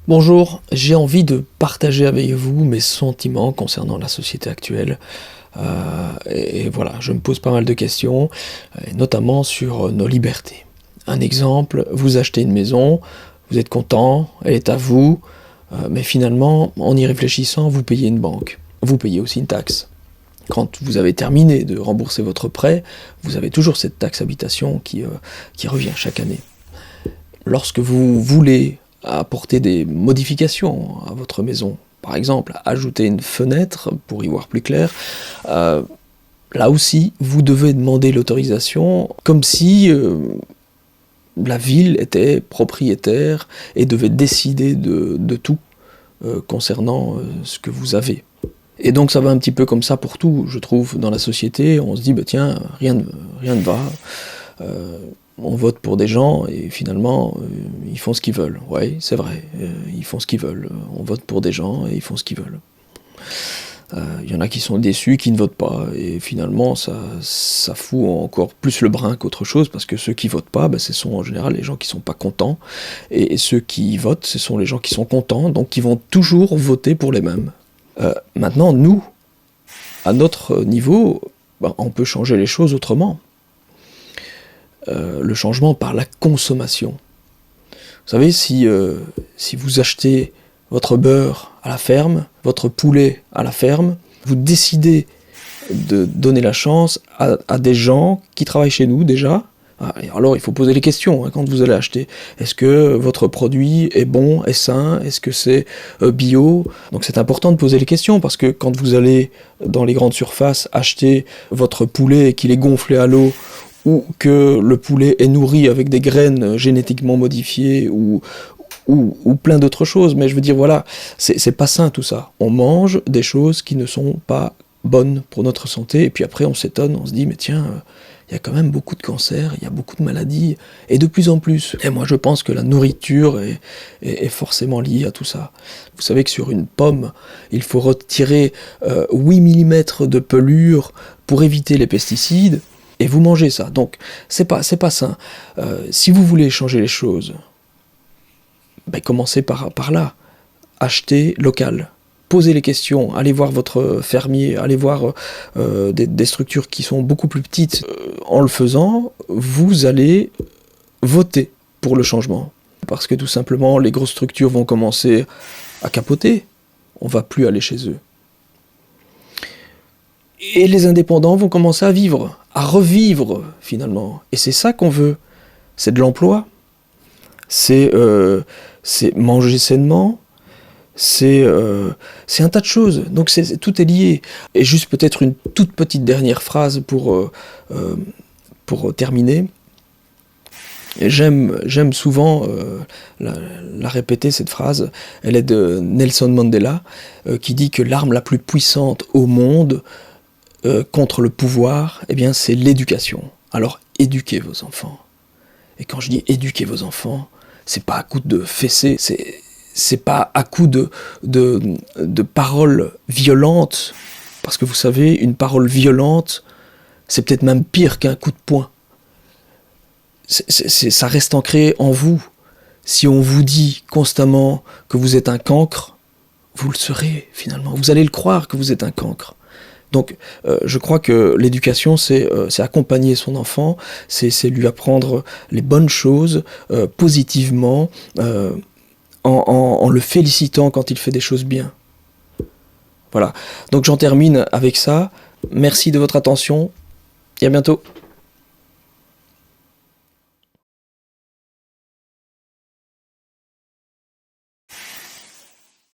Bonjour, j'ai envie de partager avec vous mes sentiments concernant la société actuelle. Et voilà, je me pose pas mal de questions, et notamment sur nos libertés. Un exemple, vous achetez une maison, vous êtes content, elle est à vous, mais finalement, en y réfléchissant, vous payez une banque. Vous payez aussi une taxe. Quand vous avez terminé de rembourser votre prêt, vous avez toujours cette taxe habitation qui revient chaque année. Lorsque vous voulez apporter des modifications à votre maison, par exemple ajouter une fenêtre pour y voir plus clair, là aussi vous devez demander l'autorisation comme si la ville était propriétaire et devait décider de tout concernant ce que vous avez. Et donc ça va un petit peu comme ça pour tout, je trouve, dans la société. On se dit, bah tiens, rien ne va. On vote pour des gens et finalement, ils font ce qu'ils veulent. Oui, c'est vrai, ils font ce qu'ils veulent. On vote pour des gens et ils font ce qu'ils veulent. Il y en a qui sont déçus, qui ne votent pas, et finalement ça fout encore plus le brin qu'autre chose, parce que ceux qui votent pas, ce sont en général les gens qui sont pas contents, et ceux qui votent, ce sont les gens qui sont contents, donc qui vont toujours voter pour les mêmes. Maintenant, nous, à notre niveau, on peut changer les choses autrement. Le changement par la consommation. Vous savez, si vous achetez votre beurre à la ferme, votre poulet à la ferme, vous décidez de donner la chance à des gens qui travaillent chez nous déjà. Alors il faut poser les questions quand vous allez acheter. Est-ce que votre produit est bon, est sain? Est-ce que c'est bio? Donc c'est important de poser les questions, parce que quand vous allez dans les grandes surfaces acheter votre poulet et qu'il est gonflé à l'eau, ou que le poulet est nourri avec des graines génétiquement modifiées, ou plein d'autres choses, mais je veux dire, voilà, c'est pas sain tout ça. On mange des choses qui ne sont pas bonnes pour notre santé, et puis après on s'étonne, on se dit, mais tiens, il y a quand même beaucoup de cancers, il y a beaucoup de maladies, et de plus en plus. Et moi je pense que la nourriture est forcément liée à tout ça. Vous savez que sur une pomme, il faut retirer 8 mm de pelure pour éviter les pesticides, et vous mangez ça. Donc c'est pas sain. Si vous voulez changer les choses, commencez par là. Achetez local. Posez les questions, allez voir votre fermier, allez voir des structures qui sont beaucoup plus petites. En le faisant, vous allez voter pour le changement. Parce que tout simplement, les grosses structures vont commencer à capoter. On ne va plus aller chez eux. Et les indépendants vont commencer à vivre, à revivre finalement. Et c'est ça qu'on veut. C'est de l'emploi. C'est manger sainement. C'est un tas de choses. Donc tout est lié. Et juste peut-être une toute petite dernière phrase pour terminer. J'aime souvent la répéter, cette phrase. Elle est de Nelson Mandela, qui dit que l'arme la plus puissante au monde contre le pouvoir, c'est l'éducation. Alors éduquez vos enfants. Et quand je dis éduquez vos enfants, c'est pas à coup de fessées, c'est pas à coup de paroles violentes, parce que vous savez, une parole violente, c'est peut-être même pire qu'un coup de poing. Ça reste ancré en vous. Si on vous dit constamment que vous êtes un cancre, vous le serez finalement. Vous allez le croire que vous êtes un cancre. Donc je crois que l'éducation, c'est accompagner son enfant, c'est lui apprendre les bonnes choses positivement, en le félicitant quand il fait des choses bien. Voilà. Donc j'en termine avec ça. Merci de votre attention et à bientôt.